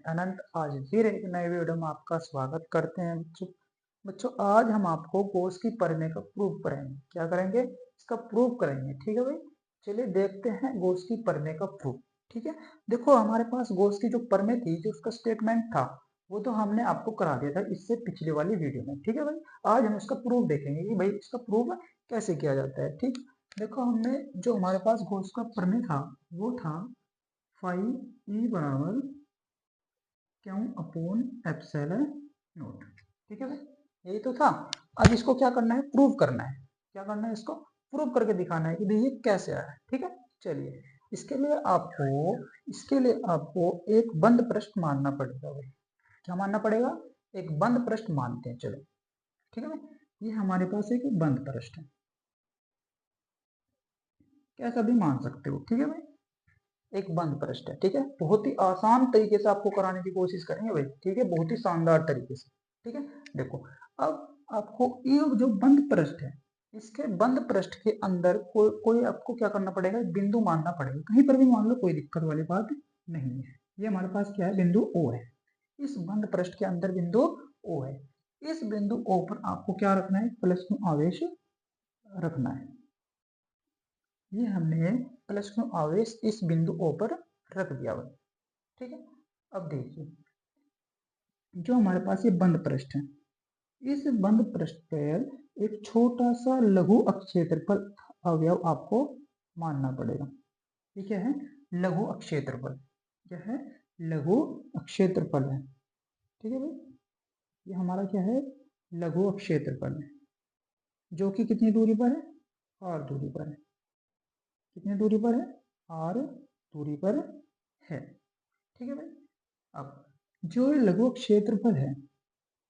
अनंत आज फिर एक नए वीडियो में आपका स्वागत करते हैं बच्चों। बच्चों आज हम आपको गॉस की प्रमेय का प्रूफ करेंगे। क्या करेंगे? इसका प्रूफ करेंगे। ठीक है भाई, चलिए देखते हैं गॉस की प्रमेय का प्रूफ। ठीक है, देखो हमारे पास गॉस की जो प्रमेय थी, जो उसका स्टेटमेंट था, वो तो हमने आपको करा दिया था इससे पिछले वाली वीडियो में। ठीक है भाई, आज हम इसका प्रूफ देखेंगे कि भाई इसका प्रूफ कैसे किया जाता है। ठीक, देखो हमने जो हमारे पास गॉस का प्रमेय था वो था फाइव ई बराबर क्यू अपॉन एप्सिलॉन नॉट। ठीक है भाई, यही तो था। अब इसको क्या करना है? प्रूव करना है। क्या करना है? इसको प्रूव करके दिखाना है कि भाई ये कैसे आया है। ठीक है, चलिए इसके लिए आपको एक बंद पृष्ठ मानना पड़ेगा भाई। क्या मानना पड़ेगा? एक बंद पृष्ठ मानते हैं। चलो ठीक है भाई, ये हमारे पास एक बंद पृष्ठ है, कैसा भी मान सकते हो। ठीक है भाई, एक बंद पृष्ठ है। ठीक है, बहुत ही आसान तरीके से आपको कराने की कोशिश करेंगे भाई। ठीक है, बहुत ही शानदार तरीके से। ठीक है, देखो अब आपको ये जो बंद पृष्ठ है, इसके बंद पृष्ठ के अंदर कोई आपको क्या करना पड़ेगा? बिंदु मानना पड़ेगा। कहीं पर भी मान लो, कोई दिक्कत वाली बात नहीं है। ये हमारे पास क्या है? बिंदु ओ है। इस बंद पृष्ठ के अंदर बिंदु ओ है। इस बिंदु ओ पर आपको क्या रखना है? प्लस क्यू आवेश रखना है। ये हमने प्लस क्यू आवेश इस बिंदु ओ पर रख दिया भाई। ठीक है, अब देखिए जो हमारे पास ये बंद पृष्ठ है, इस बंद पृष्ठ पर एक छोटा सा लघु अक्षेत्रफल अवयव आपको मानना पड़ेगा। ये क्या है? लघु अक्षेत्रफल। क्या है? लघु अक्षेत्रफल है। ठीक है भाई, ये हमारा क्या है? लघु अक्षेत्रफल है, जो कि कितनी दूरी पर है? आर दूरी पर है। कितनी दूरी पर है? आर दूरी पर है। ठीक है भाई, अब जो ये लघु क्षेत्रफल है,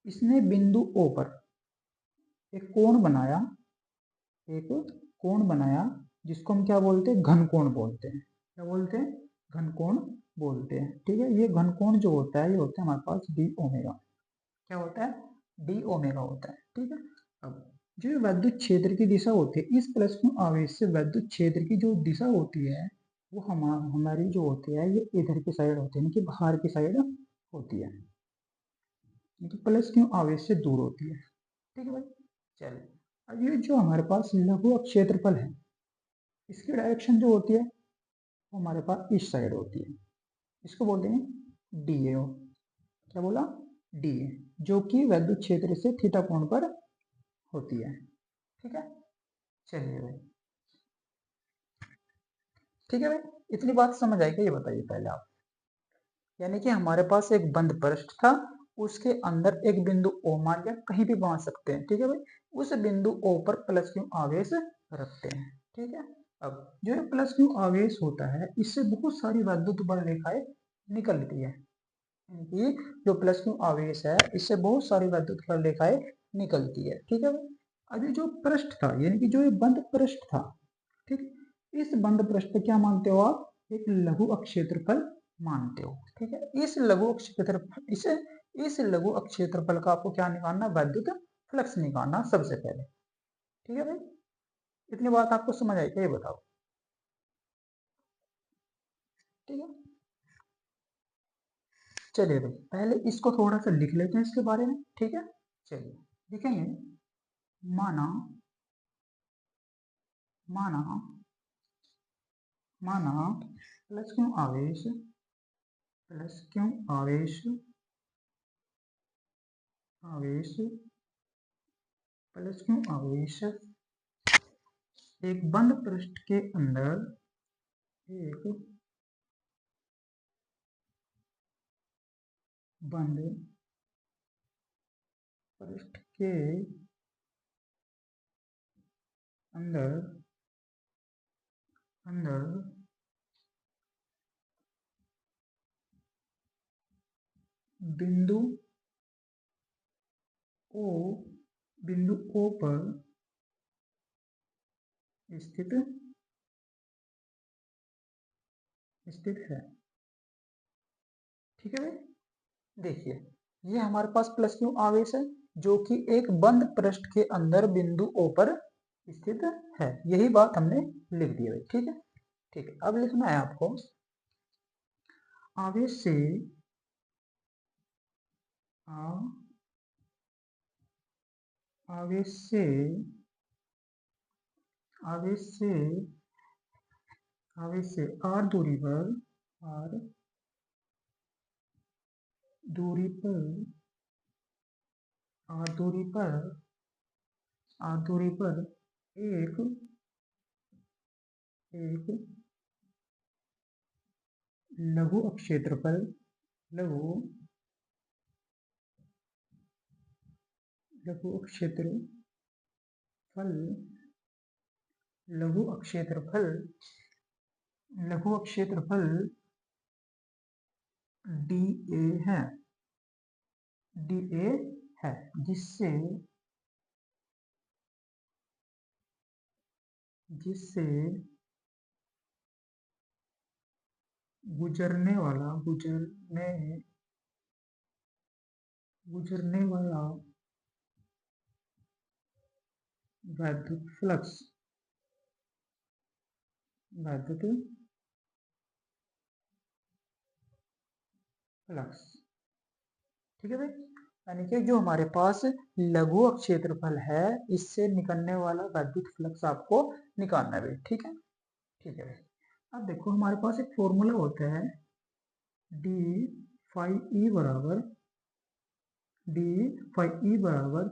इसने बिंदु ओ पर एक कोण बनाया। एक कोण बनाया जिसको हम क्या बोलते हैं? घन कोण बोलते हैं। क्या बोलते हैं? घन कोण बोलते हैं। ठीक है, ये घन कोण जो होता है, ये होता है हमारे पास डी ओमेगा। क्या होता है? डी ओमेगा होता है। ठीक है, अब जो वैद्युत क्षेत्र की दिशा होती है, इस प्लस क्यू आवेश से वैद्युत क्षेत्र की जो दिशा होती है, वो हमारी जो होती है, ये इधर की साइड होती है, यानी कि बाहर की साइड होती है, प्लस क्यू आवेश से दूर होती है। ठीक है भाई, चलिए अब ये जो हमारे पास लघु क्षेत्रफल है, इसकी डायरेक्शन जो होती है वो हमारे पास इस साइड होती है। इसको बोलते हैं डी ए। क्या बोला? डी ए, जो कि वैद्युत क्षेत्र से थीटा कोण पर होती है। ठीक है, चलिए भाई। ठीक है भाई, इतनी बात समझ आई क्या? ये बताइए पहले आप। यानी कि हमारे पास एक बंद पृष्ठ था, उसके अंदर एक बिंदु ओ मान लिया, कहीं भी मान सकते हैं। ठीक है भाई, उस बिंदु ओ पर प्लस क्यू आवेश रखते हैं। ठीक है, अब जो ये प्लस क्यू आवेश होता है, इससे बहुत सारी वैद्युत बल रेखाएं निकलती है। यानी कि जो प्लस क्यू आवेश है, इससे बहुत सारी वैद्युत बल रेखाएं निकलती है। ठीक है भाई, अभी जो पृष्ठ था, यानी कि जो ये बंद पृष्ठ था, ठीक, इस बंद पृष्ठ पे क्या मानते हो आप? एक लघु अक्षेत्रफल मानते हो। ठीक है, इस लघु अक्षेत्रफल का आपको क्या निकालना? वैद्युत फ्लक्स निकालना सबसे पहले। ठीक है भाई, इतनी बात आपको समझ आई क्या? ये बताओ। ठीक है, चलिए भाई पहले इसको थोड़ा सा लिख लेते हैं इसके बारे में। ठीक है, चलिए लिखेंगे। माना माना माना प्लस क्यों आवेश प्लस क्यों आवेश आवेश प्लस क्यों आवेश एक बंद पृष्ठ के अंदर एक बंद पृष्ठ के अंदर अंदर बिंदु ओ बिंदु ओ पर स्थित स्थित है। ठीक है भाई, देखिए ये हमारे पास प्लस क्यू आवेश है, जो कि एक बंद पृष्ठ के अंदर बिंदु ओ पर स्थित है। यही बात हमने लिख दी है। ठीक है, ठीक है, अब लिखना है आपको आवेश से आवेश से r दूरी पर एक लघु क्षेत्रफल dA है जिससे गुजरने वाला वैद्युत फ्लक्स ठीक है भाई। यानी कि जो हमारे पास लघु क्षेत्रफल है इससे निकलने वाला वैद्युत फ्लक्स आपको निकालना है भाई। ठीक है भाई। अब देखो हमारे पास एक फॉर्मूला होता है डी फाई ई बराबर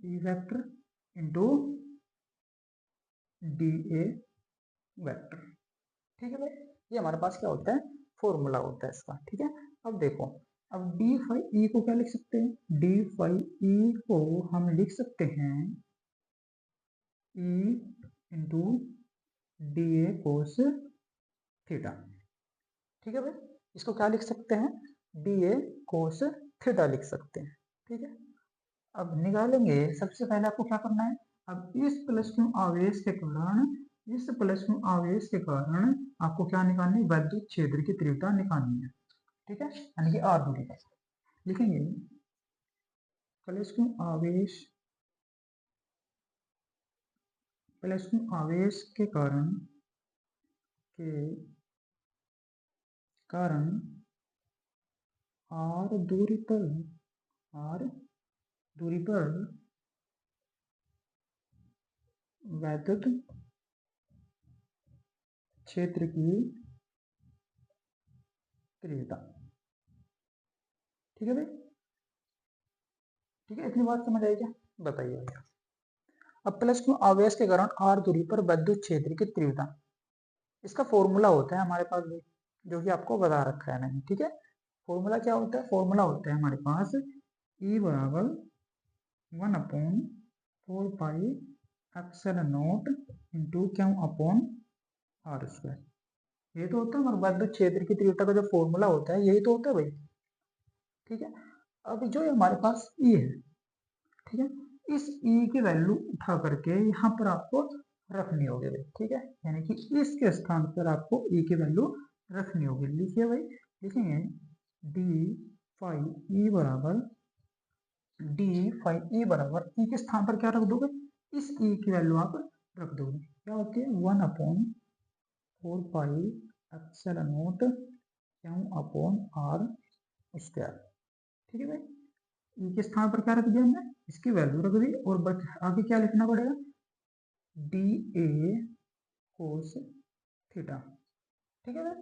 E vector into D A vector. ठीक है भाई, ये हमारे पास क्या होता है, फॉर्मूला होता है इसका। ठीक है, अब देखो, अब डी फाई ई को क्या लिख सकते हैं, डी फाई ई को हम लिख सकते हैं E into D a cos theta. ठीक है भाई, इसको क्या लिख सकते हैं, डी ए कोस थीटा लिख सकते हैं। ठीक है, अब निकालेंगे, सबसे पहले आपको क्या करना है, अब इस प्लस क्यू आवेश के कारण आपको क्या निकालनी है, वैद्युत क्षेत्र की तीव्रता निकालनी है। ठीक है, यानी कि आर दूरी पर लिखेंगे प्लस क्यू आवेश के कारण आर दूरी पर वैद्युत क्षेत्र की तीव्रता। ठीक है भाई, ठीक है, इतनी बात समझ आई क्या, बताइए भैया। अब प्लस क्यू आवेश के कारण आर दूरी पर विद्युत क्षेत्र की तीव्रता, इसका फॉर्मूला होता है हमारे पास भी, जो कि आपको बता रखा है मैंने। ठीक है, फॉर्मूला क्या होता है, फॉर्मूला होता है हमारे पास E बराबर 1/4 pi epsilon naught into q upon r square. ये तो होता है हमारे विद्युत क्षेत्र की तीव्रता का जो फॉर्मूला होता है, यही तो होता है भाई। ठीक है, अब जो हमारे पास E है, ठीक है, इस E की वैल्यू उठा करके यहाँ पर आपको रखनी होगी भाई। ठीक है, यानी कि इसके स्थान पर आपको E की वैल्यू रखनी होगी। लिखिए भाई, लिखेंगे डी फाई ई बराबर E के स्थान पर क्या रख दोगे, इस E की वैल्यू आप रख दोगे, क्या होती है 1/4 pi epsilon naught q upon r square. ठीक है भाई, E के स्थान पर क्या रख दिया हमने, इसकी वैल्यू रख दी, और आगे क्या लिखना पड़ेगा, डी ए कोस थीटा। ठीक है भाई,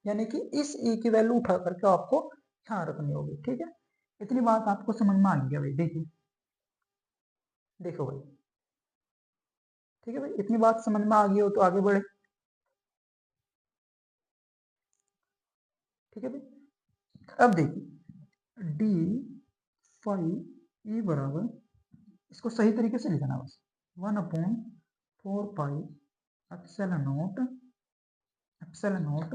यानी कि इस E की वैल्यू उठा करके आपको यहाँ रखनी होगी। ठीक है, इतनी बात आपको समझ में आ गया भाई। देखिए, देखो भाई, ठीक है भाई, इतनी बात समझ में आ गई हो तो आगे बढ़े। ठीक है भाई, अब देखिए डी फाई ई बराबर, इसको सही तरीके से लिखना बस, 1/4 पाई एप्सिलॉन नॉट,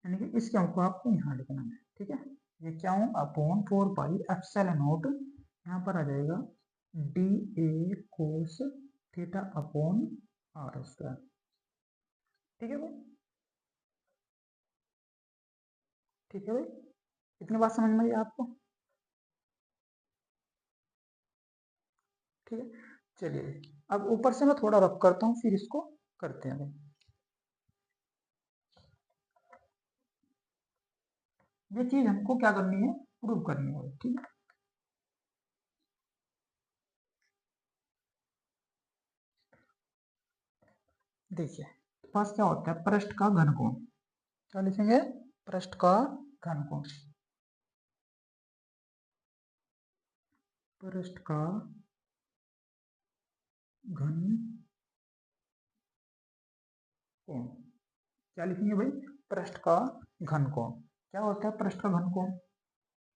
यानी कि इस क्यों को आपको यहाँ लिखना है। ठीक है, ये क्यों अपॉन 4 पाई एप्सिलॉन नॉट, यहाँ पर आ जाएगा d a cos theta upon r square. ठीक है भाई, ठीक है भाई, इतनी बात समझ में आई आपको। ठीक है, चलिए अब ऊपर से मैं थोड़ा रफ करता हूँ, फिर इसको करते हैं भाई। ये चीज हमको क्या करनी है, प्रूव करनी है, ठीक है। देखिए पास क्या होता है, पृष्ठ का घनकोण, क्या लिखेंगे, पृष्ठ का घनकोण, पृष्ठ का घनकोण, क्या लिखेंगे भाई, पृष्ठ का घनकोण। क्या होता है पृष्ठ का घनकोण,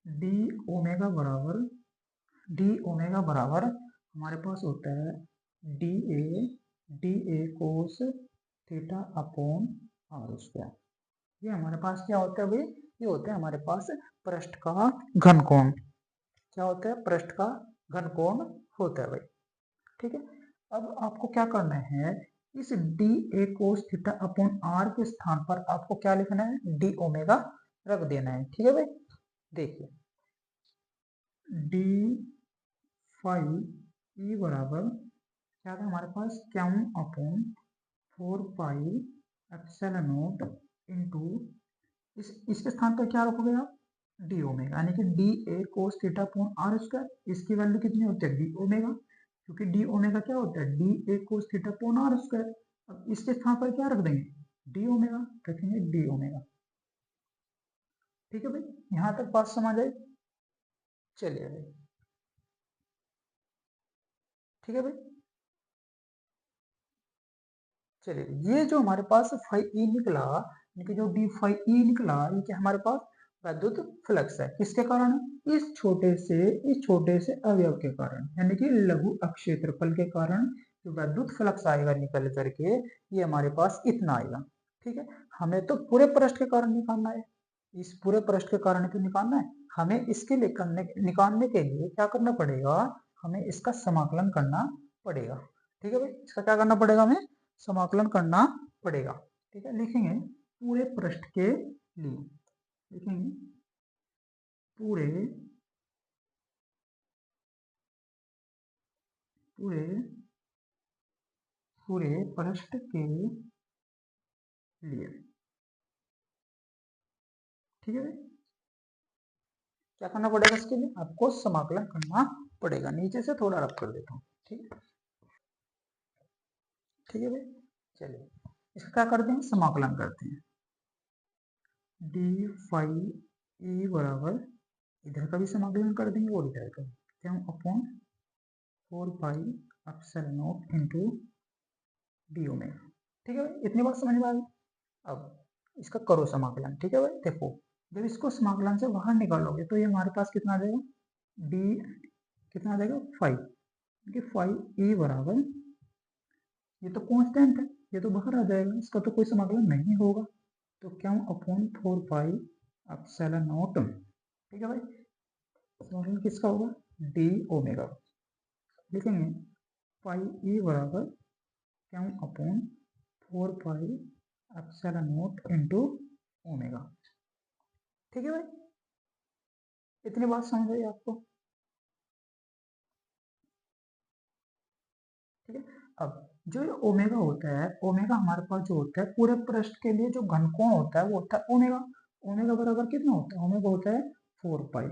डी ओमेगा बराबर, डी ओमेगा बराबर हमारे पास होता है d a cos theta upon r square. ये हमारे पास क्या होता है भाई, ये होता है हमारे पास पृष्ठ का घनकोण। क्या होता है, पृष्ठ का घनकोण होता है भाई, ठीक है। अब आपको क्या करना है, इस d a cos theta upon r के स्थान पर आपको क्या लिखना है, डी ओमेगा रख देना है, ठीक है भाई। देखिए डी फाई ई बराबर क्या था हमारे पास, Q upon 4 pi epsilon nought into, इसके स्थान पर क्या रखोगे आप, डी ओमेगा, यानी कि d a cos theta upon r square. इसकी वैल्यू कितनी होती है, डी ओमेगा, क्योंकि डी ओमेगा क्या होता है, d a cos theta upon r square. अब इसके स्थान पर क्या रख देंगे, डी ओमेगा, रखेंगे डी ओमेगा, ठीक है भाई। यहां तक बात समझ आई, चलिए भाई, ठीक है भाई। चलिए ये जो हमारे पास फाई ई निकला, यानी कि जो डी फाई ई निकला, ये क्या हमारे पास वैद्युत फ्लक्स है, किसके कारण, इस छोटे से अवयव के कारण, यानी कि लघु अक्षेत्रफल के कारण जो वैद्युत फ्लक्स आएगा निकल करके, ये हमारे पास इतना आएगा, ठीक है। हमें तो पूरे पृष्ठ के कारण निकालना है, इस पूरे पृष्ठ के कारण क्यों निकालना है, हमें इसके लिए निकालने के लिए क्या करना पड़ेगा, हमें इसका समाकलन करना पड़ेगा, ठीक है भाई। इसका क्या करना पड़ेगा, हमें समाकलन करना पड़ेगा, ठीक है। लिखेंगे पूरे पृष्ठ के लिए, लिखेंगे पूरे पूरे पूरे पृष्ठ के लिए, ठीक है। क्या करना पड़ेगा, इसके लिए आपको समाकलन करना पड़ेगा, नीचे से थोड़ा रब कर देता हूँ, ठीक है, ठीक है भाई। चलिए इसका क्या करते हैं, समाकलन करते हैं, डी फाई ई बराबर, इधर का भी समाकलन कर देंगे और इधर का, क्या upon 4 pi epsilon nought into D omega, ठीक है भाई। इतनी बात समझ में आ गई। अब इसका करो समाकलन, ठीक है भाई। देखो जब इसको समाकलन से बाहर निकालोगे तो ये हमारे पास कितना आ जाएगा, डी कितना आ जाएगा, फाइव, क्योंकि फाइव ई बराबर, ये तो कांस्टेंट है, ये तो बाहर आ जाएगा, इसका तो कोई समाकलन नहीं होगा, तो क्या अपॉन 4 पाई एप्सिलॉन नॉट, ठीक है भाई। समाकलन किसका होगा, डी ओमेगा, लिखेंगे पाई ई बराबर क्या upon 4 pi epsilon nought into omega, ठीक है भाई। इतनी बात समझ आई आपको, ठीक है। अब जो ये ओमेगा होता है, ओमेगा हमारे पास जो होता है पूरे पृष्ठ के लिए जो घनकोण होता है वो होता है ओमेगा। ओमेगा बराबर कितना होता है, ओमेगा होता है 4 पाई,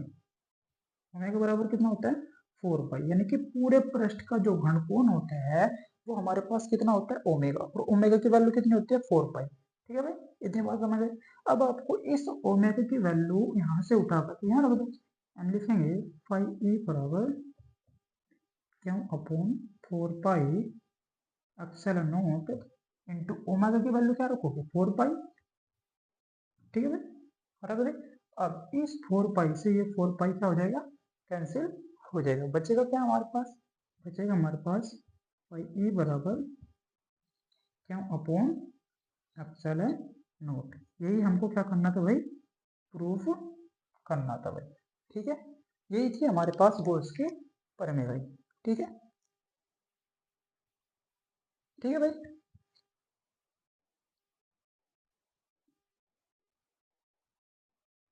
ओमेगा बराबर कितना होता है 4 पाई, यानी कि पूरे पृष्ठ का जो घनकोण होता है वो हमारे पास कितना होता है ओमेगा, और ओमेगा की वैल्यू कितनी होती है 4 पाई, ठीक है भाई। इतनी बात समझ गए। अब आपको इस ओमेगा की वैल्यू यहाँ से उठा कर यहाँ रख दो, हम लिखेंगे फाइव ई बराबर क्यों upon 4 pi epsilon nought into omega की वैल्यू क्या रखोगे 4 पाई, ठीक है भाई, रख दे। अब इस 4 पाई से ये 4 पाई क्या हो जाएगा, कैंसिल हो जाएगा, बचेगा क्या हमारे पास, बचेगा हमारे पास पाई ई बराबर क्या अपॉन एप्सिलॉन नॉट। यही हमको क्या करना था भाई, प्रूफ करना था भाई, ठीक है। यही थी हमारे पास गोल्स के प्रमेय भाई, ठीक है, ठीक है भाई।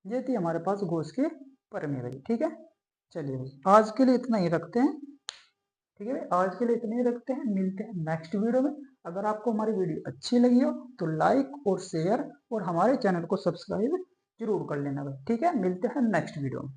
ये थी हमारे पास गोल्स के प्रमेय भाई, ठीक है। चलिए भाई आज के लिए इतना ही रखते हैं, ठीक है भाई, आज के लिए इतने ही रखते हैं, मिलते हैं नेक्स्ट वीडियो में। अगर आपको हमारी वीडियो अच्छी लगी हो तो लाइक और शेयर और हमारे चैनल को सब्सक्राइब जरूर कर लेना भाई। ठीक है, मिलते हैं नेक्स्ट वीडियो में।